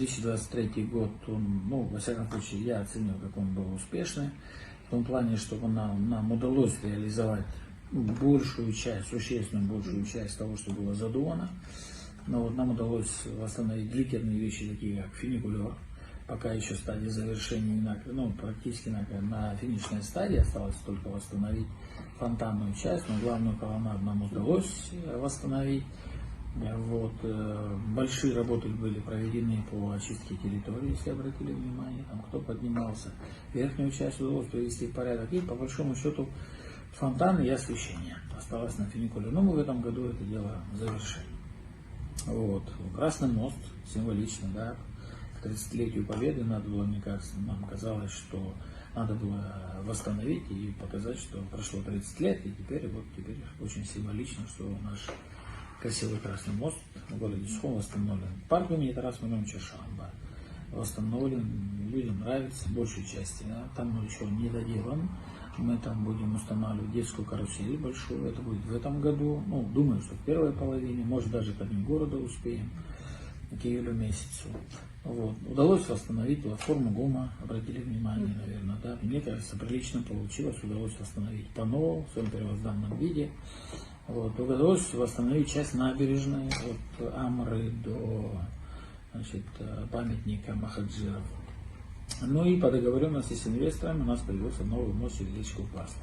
2023 год, он, ну, во всяком случае, я оценил, как он был успешный, в том плане, что нам удалось реализовать большую часть, существенно большую часть того, что было задумано. Но вот нам удалось восстановить длительные вещи, такие как фуникулер, пока еще стадия завершения, ну, практически на финишной стадии, осталось только восстановить фонтанную часть, но главную колоннаду нам удалось восстановить. Вот. Большие работы были проведены по очистке территории, если обратили внимание, там кто поднимался. Верхнюю часть удалось привести в порядок, и по большому счету фонтаны и освещение осталось на фуникулере. Но мы в этом году это дело завершили. Вот. Красный мост, символично, да, к 30-летию Победы надо было, мне кажется, нам казалось, что надо было восстановить и показать, что прошло 30 лет, и теперь очень символично, что наш красивый Красный мост в городе Сухом восстановлен. Парк имени Тараса Мироновича Шаламбаева восстановлен, людям нравится, большей части. Да? Там еще не доделан. Мы там будем устанавливать детскую карусель большую. Это будет в этом году. Ну, думаю, что в первой половине, может даже к Дню города успеем, к июлю месяцу. Вот. Удалось восстановить платформу ГОМа, обратили внимание, наверное, да. Мне кажется, прилично получилось, удалось восстановить по-новому, в своем первозданном виде. Вот. Удалось восстановить часть набережной от Амры до, значит, памятника Махаджиров. Ну и по договоренности с инвесторами у нас появился новый мост Сердечко-Классно.